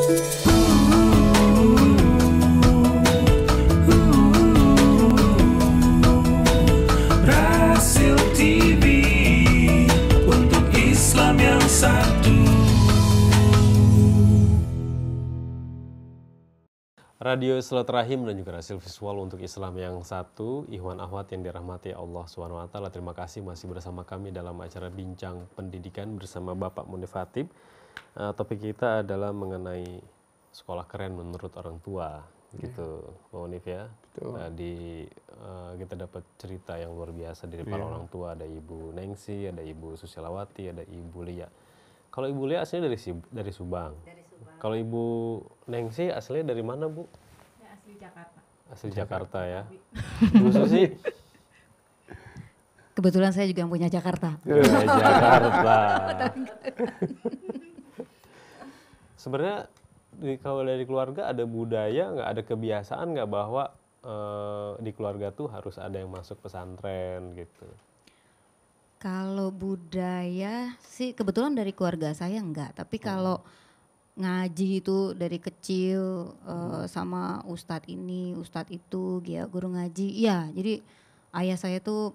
Rasil TV untuk Islam yang satu. Radio Silaturahim dan juga Rasil Visual untuk Islam yang satu. Ikhwan akhwat yang dirahmati Allah SWT, terima kasih masih bersama kami dalam acara Bincang Pendidikan bersama Bapak Munif Hatib. Topik kita adalah mengenai sekolah keren menurut orang tua, gitu, Pak Munif ya. Tadi kita dapat cerita yang luar biasa dari para orang tua. Ada Ibu Nengsi, ada Ibu Susilawati, ada Ibu Lia. Kalau Ibu Lia aslinya dari Subang. Kalau Ibu Nengsi aslinya dari mana, Bu? Ya, asli Jakarta. Asli Jakarta ya. Bu Susi? Kebetulan saya juga punya Jakarta. Jakarta. Sebenarnya kalau dari keluarga ada budaya nggak, ada kebiasaan nggak bahwa di keluarga tuh harus ada yang masuk pesantren gitu? Kalau budaya sih kebetulan dari keluarga saya enggak, tapi kalau ngaji itu dari kecil sama ustadz ini, ustadz itu, ya guru ngaji. Iya, jadi ayah saya tuh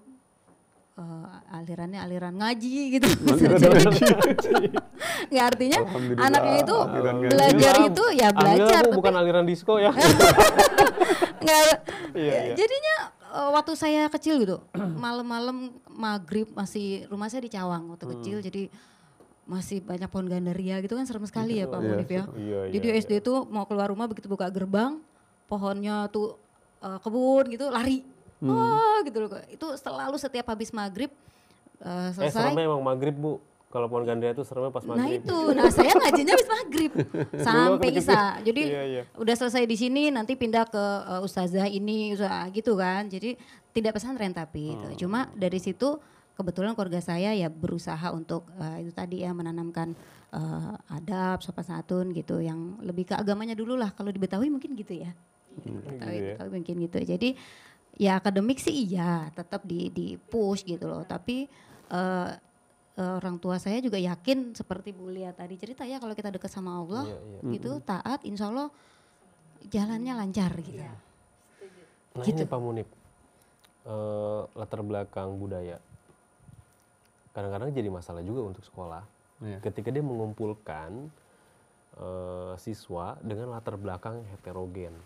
alirannya aliran ngaji gitu. Nggak, artinya anaknya itu belajar itu ya belajar. Tapi bukan aliran disco ya. Nggak, jadinya waktu saya kecil gitu, malam-malam maghrib masih, rumah saya di Cawang waktu kecil, jadi masih banyak pohon gandaria gitu kan, serem sekali ya Pak Munif ya. Jadi SD tuh mau keluar rumah begitu buka gerbang, pohonnya tuh kebun gitu, lari. Gitu loh. Itu selalu setiap habis maghrib selesai. Seremnya emang maghrib, Bu. Kalau pohon gandaria itu seremnya pas maghrib. Nah itu, saya ngajinya habis maghrib sampai Isya. Jadi udah selesai di sini, nanti pindah ke ustazah ini, gitu kan. Jadi tidak pesantren tapi cuma dari situ kebetulan keluarga saya ya berusaha untuk itu tadi ya, menanamkan adab, sopan santun gitu, yang lebih ke agamanya dulu lah. Kalau di Betawi mungkin gitu ya. Betawi mungkin gitu. Jadi ya akademik sih iya, tetap di push gitu loh. Tapi orang tua saya juga yakin seperti Bu Lia tadi cerita ya, kalau kita dekat sama Allah gitu, taat, insya Allah jalannya lancar gitu. Nah gitu. ini Pak Munif, latar belakang budaya kadang-kadang jadi masalah juga untuk sekolah. Ketika dia mengumpulkan siswa dengan latar belakang heterogen.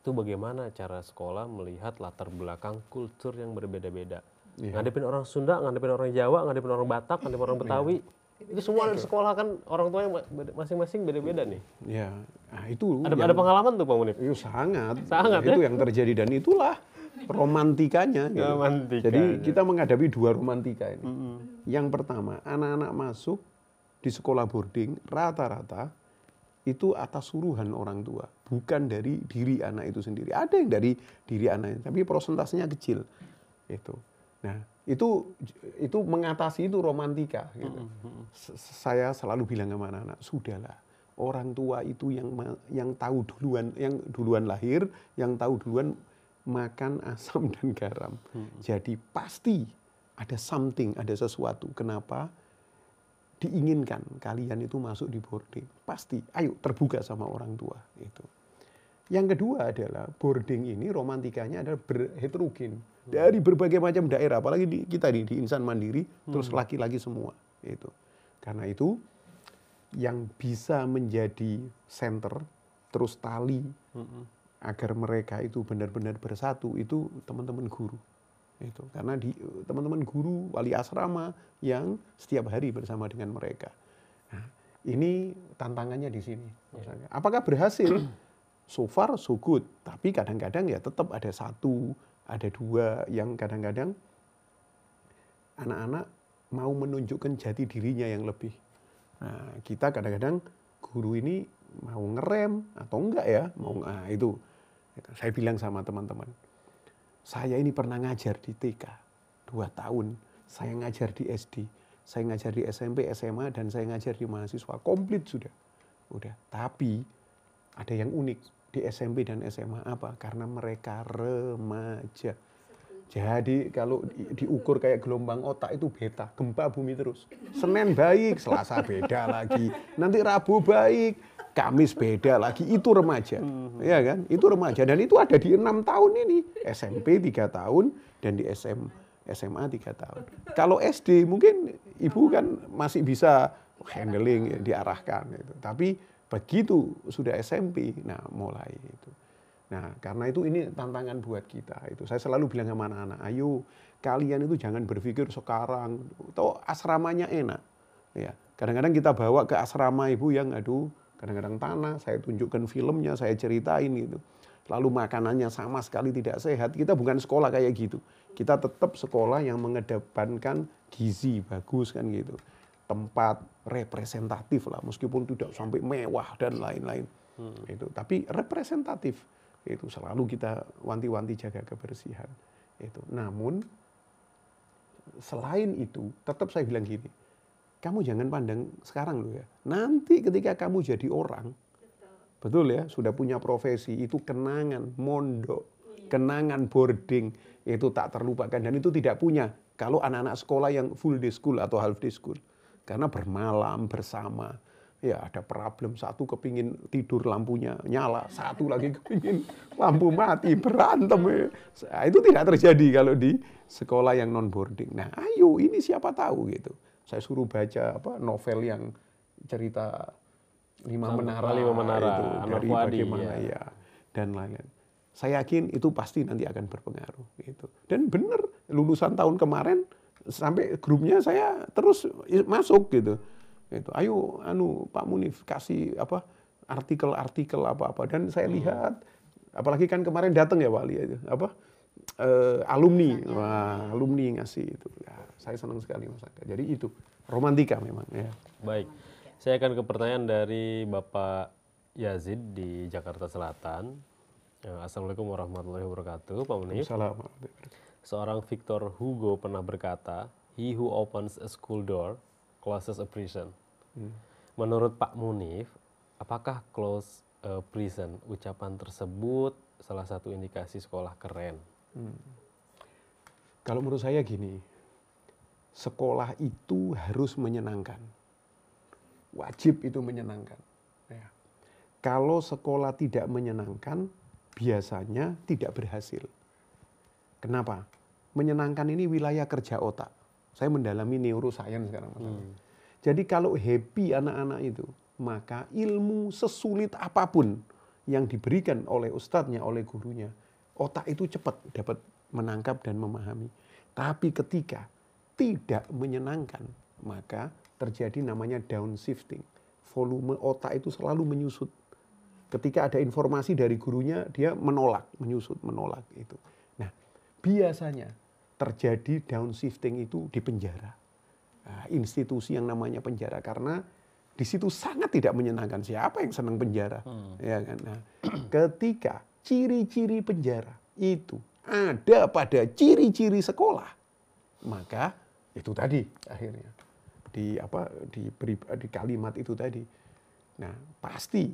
Itu bagaimana cara sekolah melihat latar belakang kultur yang berbeda-beda. Ngadepin orang Sunda, ngadepin orang Jawa, ngadepin orang Batak, ngadepin orang Betawi. Itu semua di sekolah kan orang tuanya masing-masing beda-beda nih. Ya, nah itu. Ada pengalaman tuh Pak Munif? Itu sangat ya? Itu yang terjadi dan itulah romantikanya. Gitu. Jadi kita menghadapi dua romantika ini. Yang pertama, anak-anak masuk di sekolah boarding rata-rata itu atas suruhan orang tua, bukan dari diri anak itu sendiri. Ada yang dari diri anaknya, tapi prosentasenya kecil. Itu. Nah, itu mengatasi itu romantika. Gitu. Saya selalu bilang sama anak-anak, sudahlah, orang tua itu yang tahu duluan, yang duluan lahir, yang tahu duluan makan asam dan garam. Jadi pasti ada something, ada sesuatu. Kenapa diinginkan kalian itu masuk di boarding? Pasti, ayo terbuka sama orang tua. Itu. Yang kedua adalah boarding ini romantikanya adalah berheterogen dari berbagai macam daerah, apalagi kita di Insan Mandiri, terus laki-laki semua. Itu. Karena itu yang bisa menjadi center, terus tali, agar mereka itu benar-benar bersatu, itu teman-teman guru. Itu. Karena teman-teman guru, wali asrama yang setiap hari bersama dengan mereka. Nah, ini tantangannya di sini. Apakah berhasil? So far so good, tapi kadang-kadang ya tetap ada satu, ada dua yang kadang-kadang anak-anak mau menunjukkan jati dirinya yang lebih. Nah, kita kadang-kadang guru ini mau ngerem atau enggak ya, itu. Saya bilang sama teman-teman, saya ini pernah ngajar di TK 2 tahun, saya ngajar di SD, saya ngajar di SMP, SMA, dan saya ngajar di mahasiswa, komplit sudah. Tapi ada yang unik di SMP dan SMA apa? Karena mereka remaja. Jadi kalau diukur kayak gelombang otak itu beta, gempa bumi terus. Senin baik, Selasa beda lagi. Nanti Rabu baik, Kamis beda lagi, itu remaja. Ya kan? Itu remaja dan itu ada di 6 tahun ini. SMP 3 tahun dan di SMA 3 tahun. Kalau SD mungkin ibu kan masih bisa handling, diarahkan gitu. Tapi begitu sudah SMP, nah mulai itu. Nah, karena itu ini tantangan buat kita. Itu saya selalu bilang sama anak-anak, ayo kalian itu jangan berpikir sekarang, toh asramanya enak. Ya, kadang-kadang kita bawa ke asrama ibu yang kadang-kadang tanah, saya tunjukkan filmnya, saya ceritain gitu. Lalu makanannya sama sekali tidak sehat. Kita bukan sekolah kayak gitu. Kita tetap sekolah yang mengedepankan gizi bagus kan gitu. Tempat representatif lah, meskipun tidak sampai mewah dan lain-lain. Itu, tapi representatif. Itu selalu kita wanti-wanti jaga kebersihan. Itu. Namun selain itu, tetap saya bilang gini, kamu jangan pandang sekarang loh ya. Nanti ketika kamu jadi orang, betul ya, sudah punya profesi, itu kenangan mondok, kenangan boarding, itu tak terlupakan. Dan itu tidak punya kalau anak-anak sekolah yang full day school atau half day school. Karena bermalam bersama, ya ada problem, satu kepingin tidur lampunya nyala, satu lagi kepingin lampu mati, berantem. Ya. Nah, itu tidak terjadi kalau di sekolah yang non boarding. Nah ayo, ini siapa tahu gitu. Saya suruh baca novel yang cerita Lima Menara itu dari bagaimana ya dan lain-lain. Saya yakin itu pasti nanti akan berpengaruh gitu. Dan benar lulusan tahun kemarin sampai grupnya saya terus masuk gitu. Itu ayo Pak Munif kasih artikel-artikel apa-apa dan saya lihat apalagi kan kemarin datang ya Pak Ali itu alumni, wah, alumni ngasih itu. Ya, saya senang sekali Mas Angga. Jadi itu romantika memang ya. Baik. Saya akan ke pertanyaan dari Bapak Yazid di Jakarta Selatan. Assalamualaikum warahmatullahi wabarakatuh, Pak Munif. Assalamualaikum. Seorang Victor Hugo pernah berkata, "He who opens a school door closes a prison." Menurut Pak Munif, apakah close a prison ucapan tersebut salah satu indikasi sekolah keren? Kalau menurut saya gini, sekolah itu harus menyenangkan. Wajib itu menyenangkan. Ya. Kalau sekolah tidak menyenangkan, biasanya tidak berhasil. Kenapa? Menyenangkan ini wilayah kerja otak. Saya mendalami neuroscience sekarang. Jadi kalau happy anak-anak itu, maka ilmu sesulit apapun yang diberikan oleh ustadznya, oleh gurunya, otak itu cepat dapat menangkap dan memahami. Tapi ketika tidak menyenangkan, maka terjadi namanya downshifting. Volume otak itu selalu menyusut. Ketika ada informasi dari gurunya, dia menolak, menyusut, menolak itu. Nah, biasanya terjadi downshifting itu di penjara. Nah, institusi yang namanya penjara, karena di situ sangat tidak menyenangkan. Siapa yang senang penjara? Ya kan? Nah, ketika ciri-ciri penjara itu ada pada ciri-ciri sekolah, maka itu tadi akhirnya di kalimat itu tadi. Nah, pasti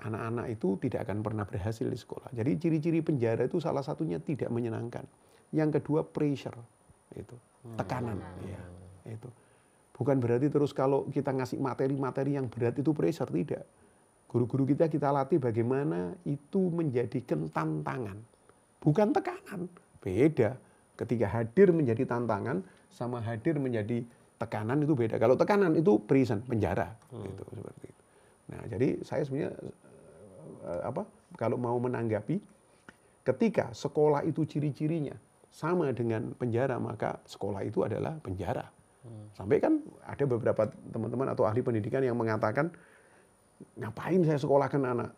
anak-anak itu tidak akan pernah berhasil di sekolah. Jadi ciri-ciri penjara itu salah satunya tidak menyenangkan. Yang kedua pressure, itu tekanan. Ya, itu bukan berarti terus kalau kita ngasih materi-materi yang berat itu pressure, tidak. Guru-guru kita latih bagaimana itu menjadikan tantangan, bukan tekanan. Beda. Ketika hadir menjadi tantangan sama hadir menjadi tekanan itu beda. Kalau tekanan itu prison, penjara, itu seperti itu. Nah, jadi saya sebenarnya kalau mau menanggapi, ketika sekolah itu ciri-cirinya sama dengan penjara, maka sekolah itu adalah penjara. Sampai kan ada beberapa teman-teman atau ahli pendidikan yang mengatakan, ngapain saya sekolahkan anak?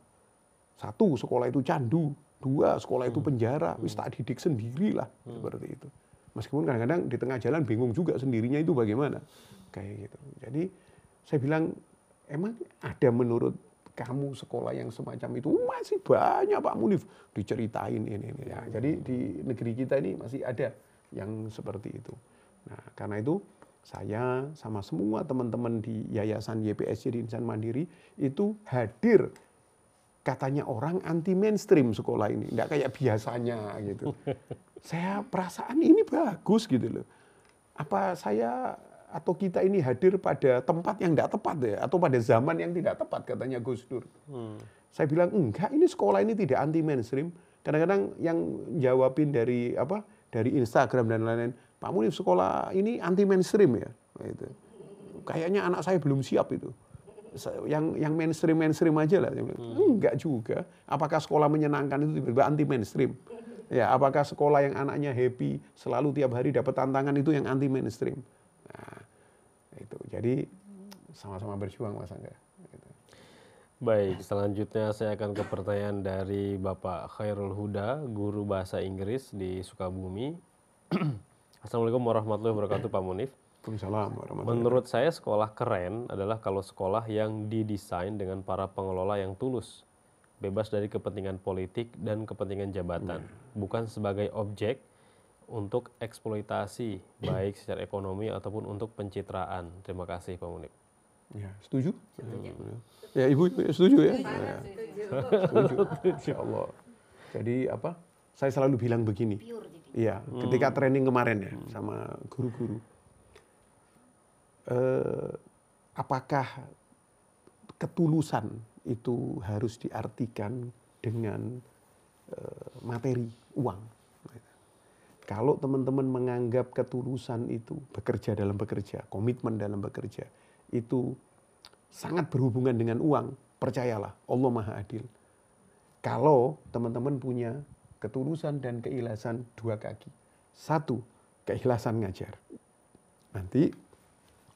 1, sekolah itu candu. 2, sekolah itu penjara. Wis tak didik sendirilah, seperti itu. Meskipun kadang-kadang di tengah jalan bingung juga sendirinya itu bagaimana. Kayak gitu. Jadi saya bilang, emang ada menurut kamu sekolah yang semacam itu? Masih banyak Pak Munif diceritain ini. Ya, jadi di negeri kita ini masih ada yang seperti itu. Nah, karena itu saya sama semua teman-teman di Yayasan YPSC di Insan Mandiri itu hadir. Katanya orang anti mainstream sekolah ini, enggak kayak biasanya gitu. Saya perasaan ini bagus gitu loh. Apa saya atau kita ini hadir pada tempat yang tidak tepat ya, atau pada zaman yang tidak tepat, katanya Gus Dur. Saya bilang enggak, ini sekolah ini tidak anti mainstream. Kadang-kadang yang jawabin dari Instagram dan lain-lain, Pak Munif, sekolah ini anti mainstream ya. Gitu. Kayaknya anak saya belum siap itu. Yang mainstream aja lah. Enggak juga. Apakah sekolah menyenangkan itu tiba-tiba anti mainstream? Ya, apakah sekolah yang anaknya happy selalu tiap hari dapat tantangan itu yang anti mainstream? Nah, itu. Jadi sama-sama berjuang, Mas Angga. Gitu. Baik, selanjutnya saya akan ke pertanyaan dari Bapak Khairul Huda, guru bahasa Inggris di Sukabumi. Assalamualaikum warahmatullahi wabarakatuh, Pak Munif. Waalaikumsalam warahmatullahi wabarakatuh. Menurut saya sekolah keren adalah kalau sekolah yang didesain dengan para pengelola yang tulus, bebas dari kepentingan politik dan kepentingan jabatan, bukan sebagai objek untuk eksploitasi, baik secara ekonomi ataupun untuk pencitraan. Terima kasih, Pak Munif. Ya, setuju? Ya, Ibu setuju ya? Ya. Setuju. Insya Allah. Jadi apa? Saya selalu bilang begini. Iya, ketika training kemarin ya sama guru-guru. Apakah ketulusan itu harus diartikan dengan materi, uang? Kalau teman-teman menganggap ketulusan itu bekerja dalam bekerja, komitmen dalam bekerja, itu sangat berhubungan dengan uang, percayalah, Allah Maha Adil. Kalau teman-teman punya ketulusan dan keikhlasan dua kaki. Satu, keikhlasan ngajar. Nanti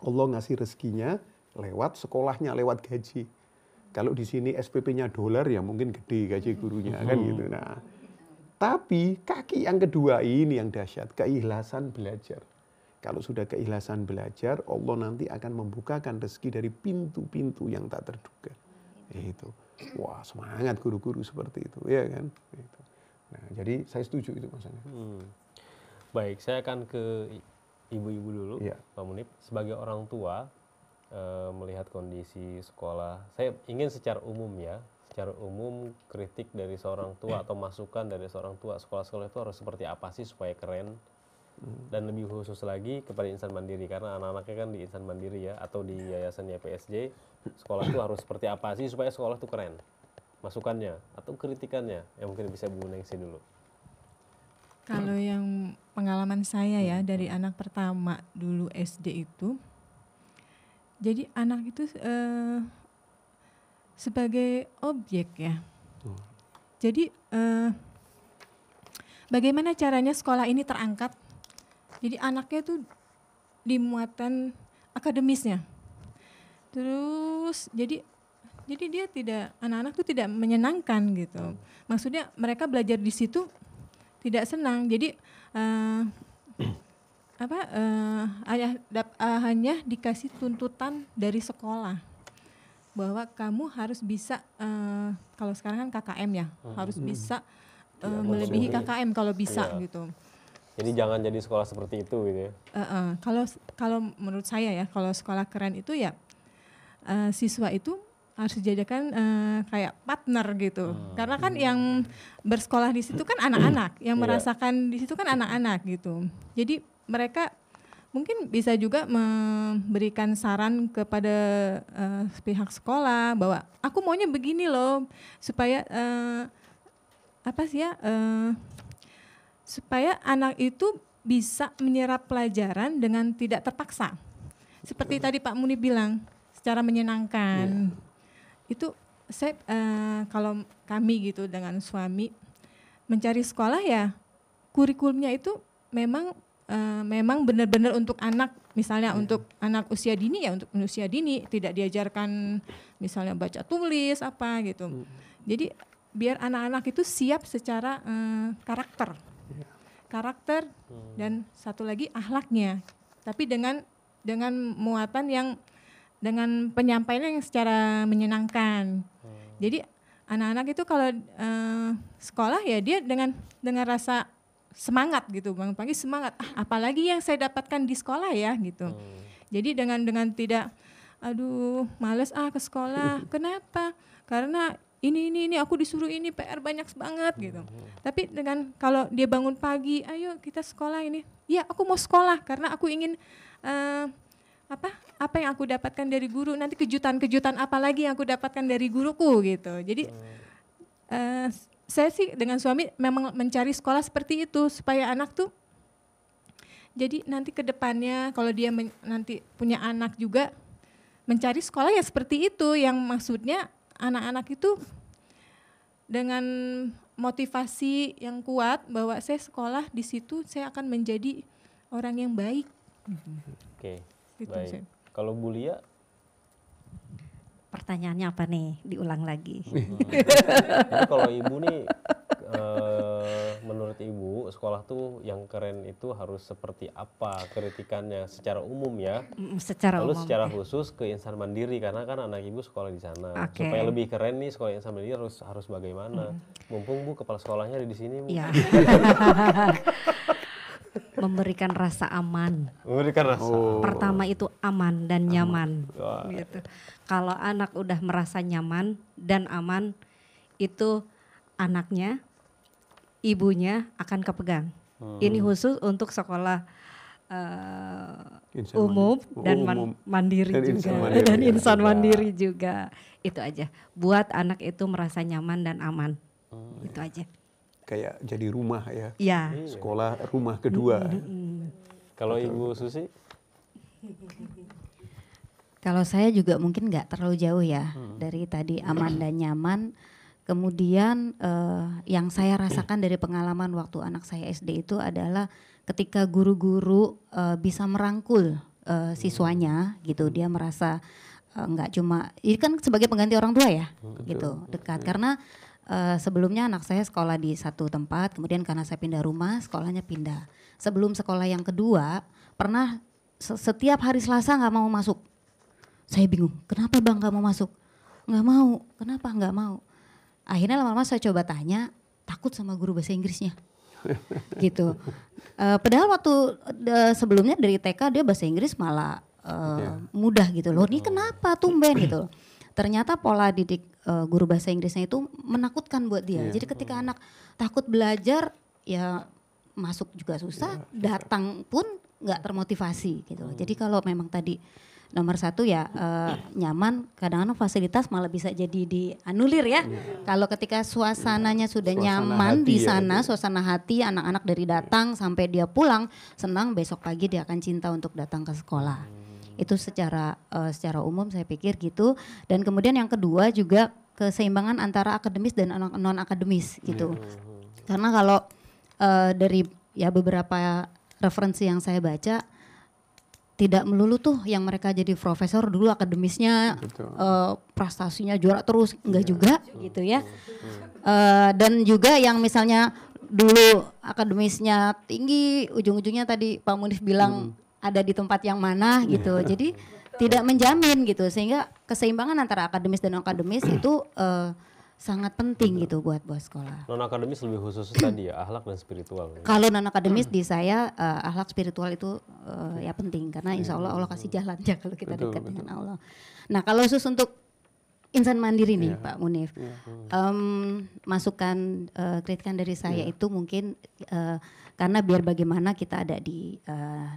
Allah ngasih rezekinya lewat sekolahnya, lewat gaji. Kalau di sini SPP-nya dolar ya mungkin gede gaji gurunya kan gitu. Nah, tapi kaki yang kedua ini yang dahsyat, keikhlasan belajar. Kalau sudah keikhlasan belajar, Allah nanti akan membukakan rezeki dari pintu-pintu yang tak terduga. Itu. Wah, semangat guru-guru seperti itu, ya kan? Itu. Nah, jadi saya setuju itu Mas Angga. Baik, saya akan ke ibu-ibu dulu, ya. Pak Munif. Sebagai orang tua, melihat kondisi sekolah, saya ingin secara umum ya, secara umum kritik dari seorang tua atau masukan dari seorang tua, sekolah-sekolah itu harus seperti apa sih supaya keren? Dan lebih khusus lagi kepada insan mandiri, karena anak-anaknya kan di insan mandiri ya, atau di yayasan YPSJ, sekolah itu harus seperti apa sih supaya sekolah itu keren? Masukannya atau kritikannya yang mungkin bisa Bu Nengsi dulu. Kalau yang pengalaman saya ya dari anak pertama dulu SD itu, jadi anak itu sebagai objek ya. Jadi bagaimana caranya sekolah ini terangkat? Jadi anaknya tuh di muatan akademisnya. Terus jadi dia tidak, anak-anak tuh tidak menyenangkan gitu. Maksudnya mereka belajar di situ tidak senang. Jadi hanya dikasih tuntutan dari sekolah bahwa kamu harus bisa, kalau sekarang kan KKM ya, harus bisa melebihi KKM kalau bisa gitu. Jadi jangan jadi sekolah seperti itu gitu ya. Kalau menurut saya ya, kalau sekolah keren itu ya siswa itu harus dijadikan kayak partner gitu. Karena kan yang bersekolah di situ kan anak-anak, yang merasakan di situ kan anak-anak gitu. Jadi mereka mungkin bisa juga memberikan saran kepada pihak sekolah bahwa aku maunya begini loh, supaya supaya anak itu bisa menyerap pelajaran dengan tidak terpaksa. Seperti tadi Pak Munif bilang, secara menyenangkan. Itu saya kalau kami gitu dengan suami mencari sekolah ya kurikulumnya itu memang benar-benar untuk anak, misalnya untuk anak usia dini ya, untuk usia dini tidak diajarkan misalnya baca tulis apa gitu. Jadi biar anak-anak itu siap secara karakter dan satu lagi akhlaknya, tapi dengan muatan yang dengan penyampaian yang secara menyenangkan. Jadi anak-anak itu kalau sekolah ya dia dengan rasa semangat gitu, bangun pagi semangat. Apalagi yang saya dapatkan di sekolah ya gitu. Jadi dengan tidak, aduh males ke sekolah. Kenapa? Karena ini aku disuruh ini PR banyak banget gitu. Tapi dengan kalau dia bangun pagi, ayo kita sekolah ini. Ya aku mau sekolah karena aku ingin apa yang aku dapatkan dari guru, nanti kejutan-kejutan apa lagi yang aku dapatkan dari guruku gitu. Jadi saya sih dengan suami memang mencari sekolah seperti itu supaya anak tuh jadi nanti ke depannya kalau dia nanti punya anak juga mencari sekolah ya seperti itu, yang maksudnya anak-anak itu dengan motivasi yang kuat bahwa saya sekolah di situ saya akan menjadi orang yang baik. Oke, Gitu, baik. Sen. Kalau Bu Lia? Pertanyaannya apa nih? Diulang lagi. Jadi kalau Ibu nih, menurut Ibu sekolah tuh yang keren itu harus seperti apa kritikannya secara umum ya? Secara Lalu umum. secara khusus ke Insan Mandiri karena kan anak Ibu sekolah di sana. Oke. Supaya lebih keren nih sekolah Insan Mandiri harus bagaimana? Mumpung Bu kepala sekolahnya ada di sini Bu. Iya. Memberikan rasa aman. Memberikan rasa. Pertama itu aman dan nyaman. Wah. Gitu. Kalau anak udah merasa nyaman dan aman, itu anaknya, ibunya akan kepegang. Ini khusus untuk sekolah Insan umum mandiri. dan Umum. mandiri Dan juga insan mandiri, dan ya. insan mandiri juga. Itu aja. Buat anak itu merasa nyaman dan aman. Itu aja. Kayak jadi rumah ya. Ya. Sekolah rumah kedua. Kalau Ibu Susi? Kalau saya juga mungkin nggak terlalu jauh ya dari tadi aman dan nyaman. Kemudian yang saya rasakan dari pengalaman waktu anak saya SD itu adalah ketika guru-guru bisa merangkul siswanya gitu, dia merasa nggak cuma ini kan sebagai pengganti orang tua ya, gitu dekat karena sebelumnya anak saya sekolah di satu tempat, kemudian karena saya pindah rumah, sekolahnya pindah. Sebelum sekolah yang kedua, pernah setiap hari Selasa nggak mau masuk. Saya bingung, kenapa Bang nggak mau masuk? Nggak mau, kenapa nggak mau? Akhirnya lama-lama saya coba tanya, takut sama guru bahasa Inggrisnya. Gitu. Padahal waktu sebelumnya dari TK dia bahasa Inggris malah mudah gitu loh. Ini kenapa tumben gitu loh. Ternyata pola didik guru bahasa Inggrisnya itu menakutkan buat dia. Jadi ketika anak takut belajar ya masuk juga susah, datang pun nggak termotivasi gitu. Jadi kalau memang tadi nomor satu ya nyaman, kadang-kadang fasilitas malah bisa jadi dianulir ya. Kalau ketika suasananya sudah nyaman di sana, suasana hati anak-anak dari datang sampai dia pulang senang, besok pagi dia akan cinta untuk datang ke sekolah. Itu secara umum saya pikir gitu. Dan kemudian yang kedua juga keseimbangan antara akademis dan non akademis gitu. Karena kalau dari ya beberapa referensi yang saya baca, tidak melulu tuh yang mereka jadi profesor dulu akademisnya prestasinya juara terus, enggak juga gitu ya. Dan juga yang misalnya dulu akademisnya tinggi, ujung-ujungnya tadi Pak Munif bilang ada di tempat yang mana gitu. Jadi tidak menjamin gitu, sehingga keseimbangan antara akademis dan non akademis itu sangat penting gitu buat sekolah. Non akademis lebih khusus tadi ya, akhlak dan spiritual. Kalau non akademis di saya akhlak spiritual itu ya penting karena insya Allah Allah kasih jalan ya kalau kita dekat dengan Allah. Nah kalau khusus untuk insan mandiri nih Pak Munif, masukan kritikan dari saya itu mungkin karena biar bagaimana kita ada di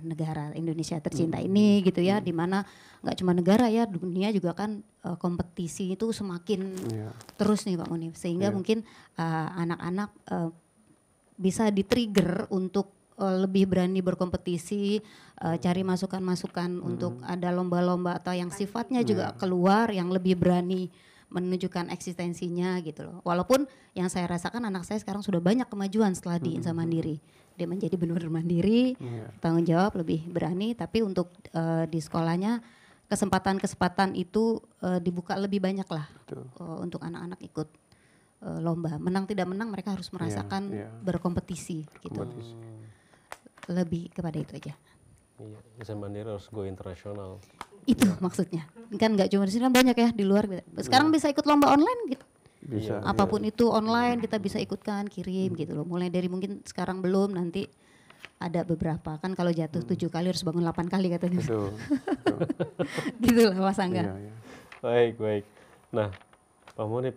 negara Indonesia tercinta ini gitu ya, di mana nggak cuma negara ya, dunia juga kan kompetisi itu semakin terus nih Pak Munif, sehingga mungkin anak-anak bisa di-trigger untuk lebih berani berkompetisi, cari masukan-masukan untuk ada lomba-lomba atau yang sifatnya juga keluar, yang lebih berani menunjukkan eksistensinya gitu loh. Walaupun yang saya rasakan anak saya sekarang sudah banyak kemajuan setelah di Insan Mandiri. Dia menjadi benar-benar mandiri, tanggung jawab, lebih berani, tapi untuk di sekolahnya kesempatan-kesempatan itu dibuka lebih banyak lah untuk anak-anak ikut lomba. Menang tidak menang mereka harus merasakan berkompetisi gitu. Lebih kepada itu aja. Iya, Insan Mandiri harus go internasional. Itu maksudnya. Kan nggak cuma di sini, kan banyak ya di luar. Sekarang bisa ikut lomba online gitu. Bisa. Apapun itu online kita bisa ikutkan, kirim gitu loh. Mulai dari mungkin sekarang belum, nanti ada beberapa. Kan kalau jatuh 7 kali harus bangun 8 kali katanya. Betul. Gitu lah Mas Angga. Baik. Nah, Pak Munif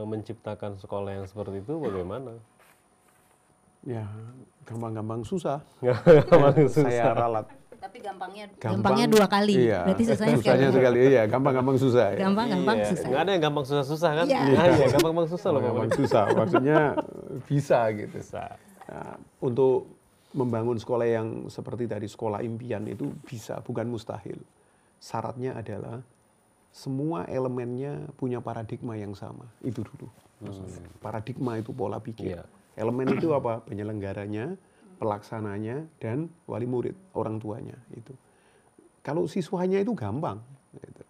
menciptakan sekolah yang seperti itu bagaimana? Ya, gampang-gampang susah. Gampang susah. Saya ralat Tapi gampangnya 2 kali. Iya. Berarti susahnya sekali. Iya, gampang-gampang susah. Ya. Gampang susah. Nggak ada yang gampang susah-susah kan? Iya. Iya, gampang susah loh. Gampang susah. Maksudnya bisa gitu. Bisa. Nah, untuk membangun sekolah yang seperti tadi sekolah impian itu bisa, bukan mustahil. Syaratnya adalah semua elemennya punya paradigma yang sama. Itu dulu. Paradigma itu pola pikir. Iya. Elemen itu apa? Penyelenggaranya, pelaksananya, dan wali murid, orang tuanya. Itu. Kalau siswanya itu gampang. Gitu.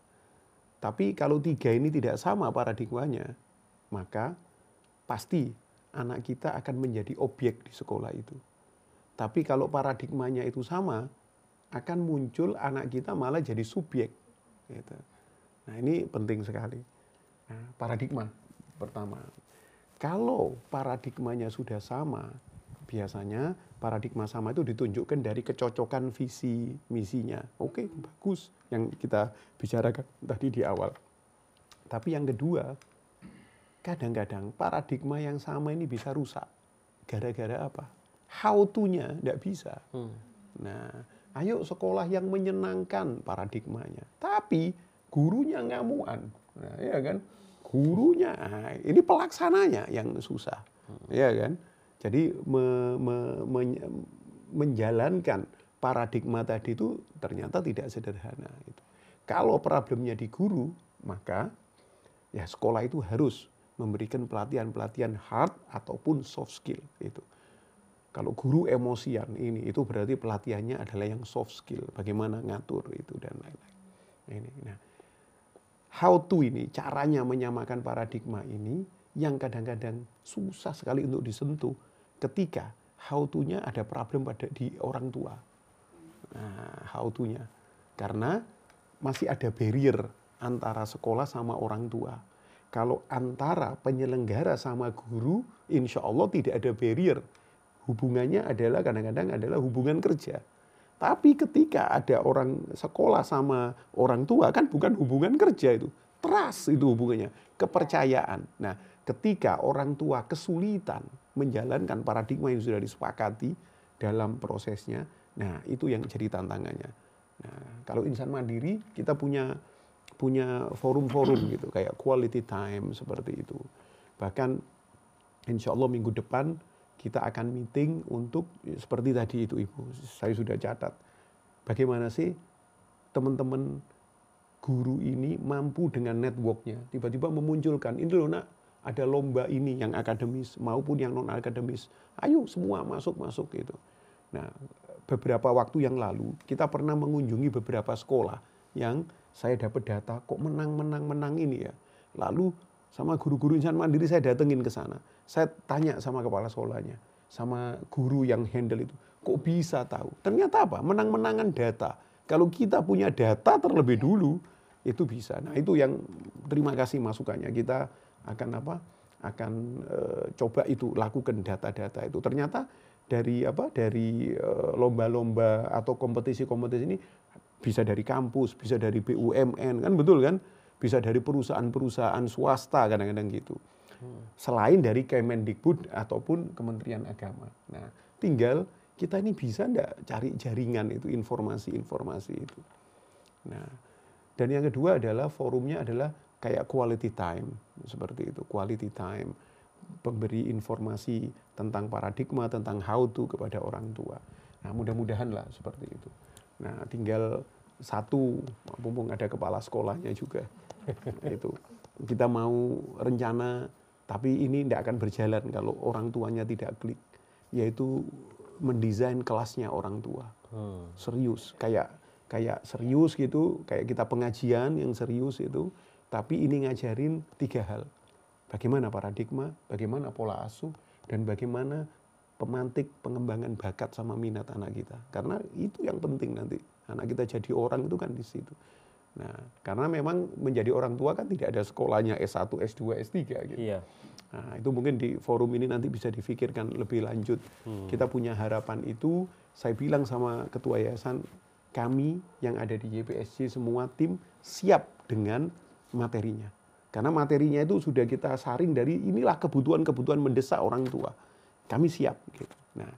Tapi kalau 3 ini tidak sama paradigmanya, maka pasti anak kita akan menjadi objek di sekolah itu. Tapi kalau paradigmanya itu sama, akan muncul anak kita malah jadi subjek. Gitu. Nah ini penting sekali. Nah, paradigma pertama. Kalau paradigmanya sudah sama, biasanya paradigma sama itu ditunjukkan dari kecocokan visi misinya. Oke, bagus yang kita bicarakan tadi di awal. Tapi yang kedua, kadang-kadang paradigma yang sama ini bisa rusak. Gara-gara apa? How to-nya tidak bisa. Nah, ayo sekolah yang menyenangkan paradigmanya. Tapi gurunya ngamuan. Nah, ya kan? Gurunya, ini pelaksananya yang susah. Ya kan? Jadi menjalankan paradigma tadi itu ternyata tidak sederhana. Gitu. Kalau problemnya di guru, maka ya sekolah itu harus memberikan pelatihan-pelatihan hard ataupun soft skill. Itu. Kalau guru emosian ini, itu berarti pelatihannya adalah yang soft skill. Bagaimana ngatur itu dan lain-lain. Ini. Nah, how to ini, caranya menyamakan paradigma ini, yang kadang-kadang susah sekali untuk disentuh ketika how to-nya ada problem di orang tua. Nah, how to-nya. Karena masih ada barrier antara sekolah sama orang tua. Kalau antara penyelenggara sama guru, insya Allah tidak ada barrier. Hubungannya adalah kadang-kadang adalah hubungan kerja. Tapi ketika ada orang sekolah sama orang tua, kan bukan hubungan kerja itu. Trust itu hubungannya, kepercayaan. Nah, ketika orang tua kesulitan menjalankan paradigma yang sudah disepakati dalam prosesnya, nah itu yang jadi tantangannya. Nah, kalau insan mandiri, kita punya forum-forum gitu, kayak quality time seperti itu. Bahkan insya Allah minggu depan kita akan meeting untuk seperti tadi itu Ibu, saya sudah catat. Bagaimana sih teman-teman guru ini mampu dengan networknya, tiba-tiba memunculkan, ini loh nak, ada lomba ini yang akademis maupun yang non-akademis. Ayo semua masuk gitu. Nah, beberapa waktu yang lalu kita pernah mengunjungi beberapa sekolah yang saya dapat data kok menang ini ya. Lalu sama guru-guru insan mandiri saya datengin ke sana. Saya tanya sama kepala sekolahnya, sama guru yang handle itu, kok bisa tahu? Ternyata apa? Menang-menangan data. Kalau kita punya data terlebih dulu, itu bisa. Nah itu yang terima kasih masukannya. Kita akan coba itu lakukan data-data itu. Ternyata dari lomba-lomba atau kompetisi-kompetisi ini bisa dari kampus, bisa dari BUMN, kan betul kan? Bisa dari perusahaan-perusahaan swasta kadang-kadang gitu. Selain dari Kemendikbud ataupun Kementerian Agama. Nah, tinggal kita ini bisa enggak cari jaringan itu, informasi-informasi itu. Nah, dan yang kedua adalah forumnya adalah kayak quality time, seperti itu. Quality time, memberi informasi tentang paradigma, tentang how to kepada orang tua. Nah, mudah-mudahan lah seperti itu. Nah, tinggal satu, mumpung ada kepala sekolahnya juga. Itu kita mau rencana, tapi ini tidak akan berjalan kalau orang tuanya tidak klik, yaitu mendesain kelasnya orang tua. Serius, kayak serius gitu, kayak kita pengajian yang serius itu, tapi ini ngajarin 3 hal. Bagaimana paradigma, bagaimana pola asuh, dan bagaimana pemantik pengembangan bakat sama minat anak kita. Karena itu yang penting nanti. Anak kita jadi orang itu kan di situ. Nah, karena memang menjadi orang tua kan tidak ada sekolahnya S1, S2, S3 gitu. Iya. Nah, itu mungkin di forum ini nanti bisa difikirkan lebih lanjut. Kita punya harapan itu, saya bilang sama ketua yayasan, kami yang ada di YPSC semua tim siap dengan materinya. Karena materinya itu sudah kita saring dari inilah kebutuhan-kebutuhan mendesak orang tua. Kami siap gitu. Nah,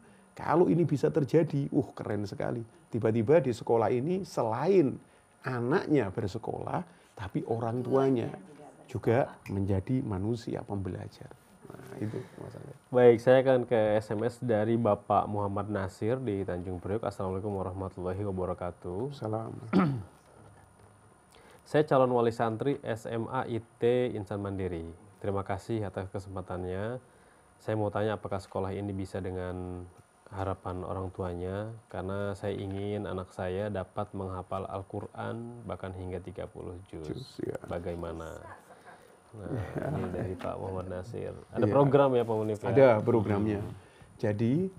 Kalau ini bisa terjadi, keren sekali. Tiba-tiba di sekolah ini selain anaknya bersekolah, tapi orang tuanya juga menjadi manusia pembelajar. Nah, itu masalahnya. Baik, saya akan ke SMS dari Bapak Muhammad Nasir di Tanjung Priok. Assalamualaikum warahmatullahi wabarakatuh. Salam. Saya calon wali santri SMA IT Insan Mandiri. Terima kasih atas kesempatannya. Saya mau tanya apakah sekolah ini bisa dengan harapan orang tuanya, karena saya ingin anak saya dapat menghafal Al-Quran bahkan hingga 30 juz. Ya. Bagaimana? Nah, ini dari Pak Muhammad Nasir. Ada program ya Pak Munif? Ya? Ada programnya. Jadi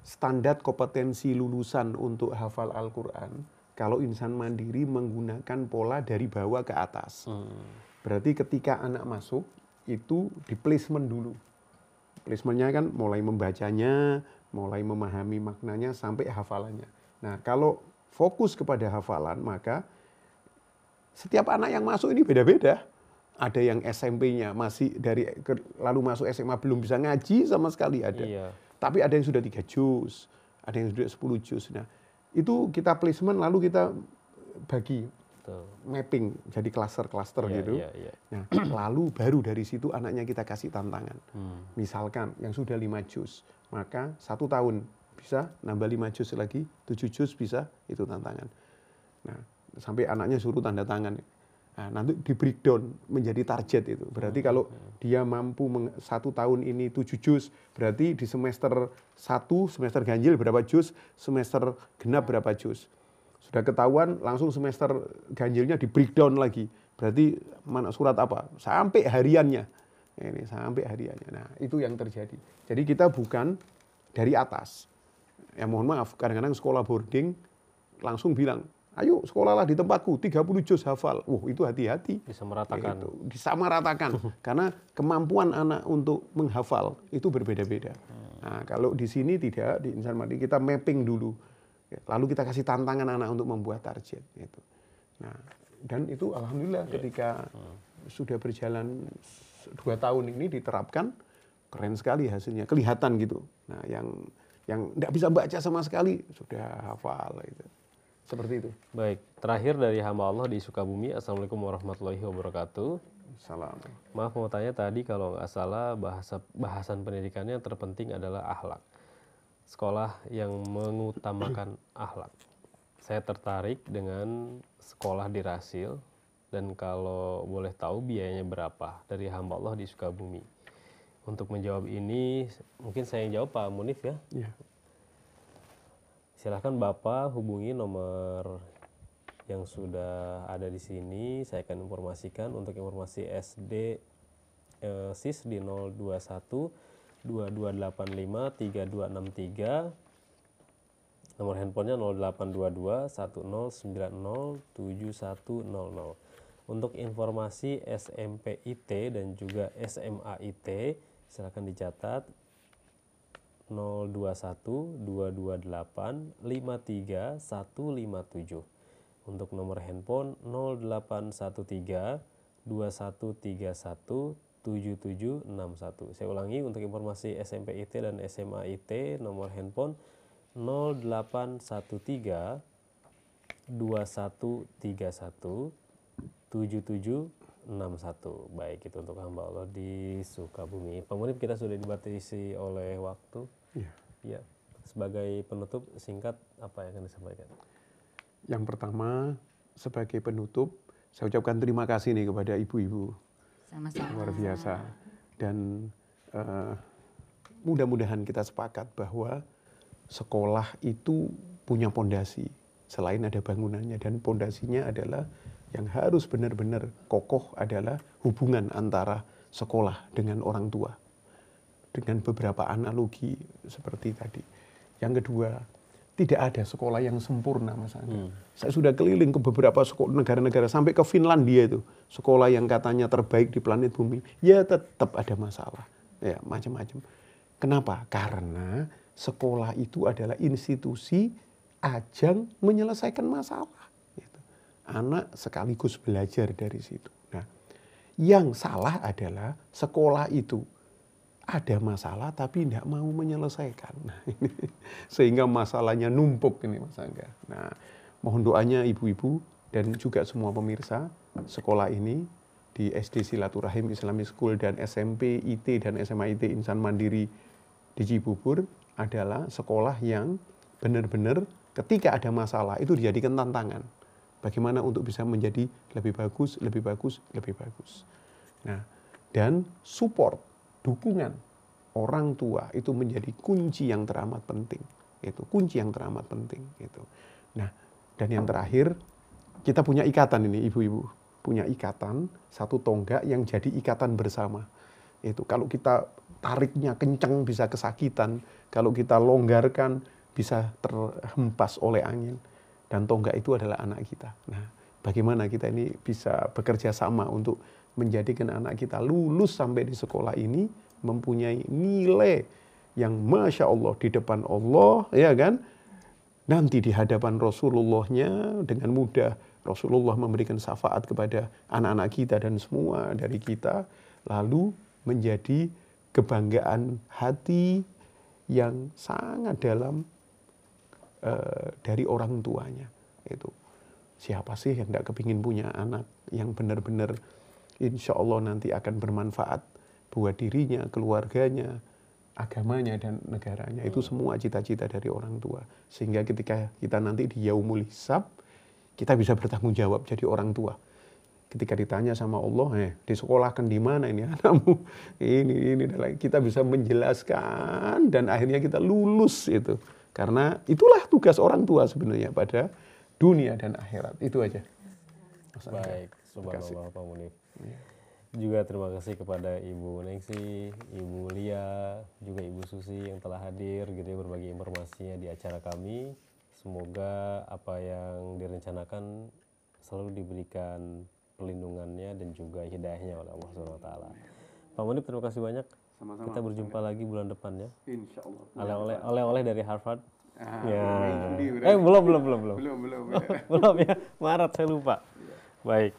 standar kompetensi lulusan untuk hafal Al-Quran, kalau Insan Mandiri menggunakan pola dari bawah ke atas. Berarti ketika anak masuk, itu di placement dulu. Placementnya kan mulai membacanya, mulai memahami maknanya, sampai hafalannya. Nah, kalau fokus kepada hafalan, maka setiap anak yang masuk ini beda-beda. Ada yang SMP-nya masih lalu masuk SMA belum bisa ngaji sama sekali ada. Iya. Tapi ada yang sudah 3 juz, ada yang sudah 10 juz. Nah, itu kita placement lalu kita bagi. Betul. Mapping jadi klaster-klaster gitu. Nah, lalu baru dari situ anaknya kita kasih tantangan. Misalkan yang sudah 5 juz, maka 1 tahun bisa nambah 5 juz lagi, 7 juz bisa, itu tantangan. Nah, sampai anaknya suruh tanda tangan. Nah, nanti di breakdown menjadi target itu. Berarti kalau dia mampu 1 tahun ini 7 juz, berarti di semester 1, semester ganjil berapa juz, semester genap berapa juz. Sudah ketahuan, langsung semester ganjilnya di breakdown lagi. Berarti mana surat apa? Sampai hariannya. Ini sampai hariannya. Nah, itu yang terjadi. Jadi kita bukan dari atas. Ya mohon maaf, kadang-kadang sekolah boarding langsung bilang, ayo sekolahlah di tempatku, 30 juz hafal. Itu hati-hati. Disamaratakan. Disamaratakan. Karena kemampuan anak untuk menghafal itu berbeda-beda. Nah, kalau di sini tidak, di Insan Mandiri kita mapping dulu. Lalu kita kasih tantangan anak untuk membuat target. Gitu. Nah, dan itu alhamdulillah ketika sudah berjalan 2 tahun ini diterapkan, keren sekali hasilnya. Kelihatan gitu. Nah, yang tidak bisa baca sama sekali, sudah hafal. Gitu. Seperti itu. Baik, terakhir dari hamba Allah di Sukabumi. Assalamualaikum warahmatullahi wabarakatuh. Salam. Maaf mau tanya tadi kalau nggak salah bahasan pendidikannya yang terpenting adalah akhlak. Sekolah yang mengutamakan akhlak. Saya tertarik dengan sekolah di Rasil, dan kalau boleh tahu biayanya berapa dari hamba Allah di Sukabumi. Untuk menjawab ini mungkin saya yang jawab Pak Munif ya. Iya. Silahkan Bapak hubungi nomor yang sudah ada di sini. Saya akan informasikan untuk informasi SD SIS di 021 2285 3263. Nomor handphonenya 0822 1090 7100. Untuk informasi SMP IT dan juga SMA IT silakan dicatat 021 228 53157. Untuk nomor handphone 0813 2131 7761. Saya ulangi untuk informasi SMP IT dan SMA IT nomor handphone 0813 2131 7761. Baik, itu untuk hamba Allah di Sukabumi. Pak Munif, kita sudah dibatasi oleh waktu. Iya. Ya. Sebagai penutup singkat apa yang akan disampaikan? Yang pertama, sebagai penutup, saya ucapkan terima kasih nih kepada ibu-ibu. Sama-sama. Luar biasa. Dan mudah-mudahan kita sepakat bahwa sekolah itu punya pondasi. Selain ada bangunannya, dan pondasinya adalah yang harus benar-benar kokoh adalah hubungan antara sekolah dengan orang tua. Dengan beberapa analogi seperti tadi. Yang kedua, tidak ada sekolah yang sempurna, Mas Angga. Saya sudah keliling ke beberapa negara-negara, sampai ke Finlandia itu. Sekolah yang katanya terbaik di planet bumi. Ya tetap ada masalah. Ya macam-macam. Kenapa? Karena sekolah itu adalah institusi ajang menyelesaikan masalah. Anak sekaligus belajar dari situ. Nah, yang salah adalah sekolah itu ada masalah tapi tidak mau menyelesaikan. Nah, ini, sehingga masalahnya numpuk ini Mas Angga. Nah, mohon doanya ibu-ibu dan juga semua pemirsa sekolah ini di SD Silaturahim Islamic School dan SMP IT dan SMA IT Insan Mandiri di Cibubur adalah sekolah yang benar-benar ketika ada masalah itu dijadikan tantangan. Bagaimana untuk bisa menjadi lebih bagus, lebih bagus, lebih bagus. Nah, dan support, dukungan orang tua itu menjadi kunci yang teramat penting. Itu kunci yang teramat penting. Gitu. Nah, dan yang terakhir, kita punya ikatan ini ibu-ibu. Punya ikatan, satu tonggak yang jadi ikatan bersama. Itu kalau kita tariknya kencang bisa kesakitan, kalau kita longgarkan bisa terhempas oleh angin. Dan tonggak itu adalah anak kita. Nah, bagaimana kita ini bisa bekerja sama untuk menjadikan anak kita lulus sampai di sekolah ini mempunyai nilai yang Masya Allah di depan Allah, ya kan? Nanti di hadapan Rasulullahnya dengan mudah Rasulullah memberikan syafaat kepada anak-anak kita dan semua dari kita, lalu menjadi kebanggaan hati yang sangat dalam dari orang tuanya. Itu siapa sih yang nggak kepingin punya anak yang benar-benar insya Allah nanti akan bermanfaat buat dirinya, keluarganya, agamanya, dan negaranya. Itu semua cita-cita dari orang tua. Sehingga ketika kita nanti di yaumul hisab, kita bisa bertanggung jawab jadi orang tua. Ketika ditanya sama Allah, disekolahkan di mana ini anakmu? Ini, kita bisa menjelaskan dan akhirnya kita lulus itu. Karena itulah tugas orang tua sebenarnya pada dunia dan akhirat. Itu aja. Baik, subhanallah Pak Munif. Juga terima kasih kepada Ibu Nengsi, Ibu Lia, juga Ibu Susi yang telah hadir gitu ya, berbagi informasinya di acara kami. Semoga apa yang direncanakan selalu diberikan perlindungannya dan juga hidayahnya oleh Allah SWT. Pak Munif, terima kasih banyak. Sama-sama. Kita berjumpa lagi bulan depan ya. Insya Allah. Oleh-oleh dari Harvard. Ya. Belum. Belum ya. Maret saya lupa. Baik.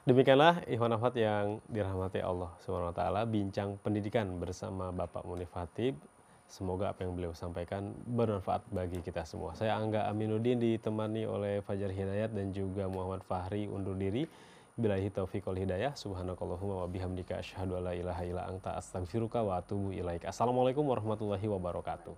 Demikianlah ikhwan akhwat yang dirahmati Allah SWT, bincang pendidikan bersama Bapak Munif Hatib. Semoga apa yang beliau sampaikan bermanfaat bagi kita semua. Saya Angga Aminuddin ditemani oleh Fajar Hidayat dan juga Muhammad Fahri undur diri. Billahi taufiq wal hidayah. Subhanakallahumma wa bihamdika asyhadu alla ilaha illa anta astaghfiruka wa atubu ilaik. Assalamualaikum warahmatullahi wabarakatuh.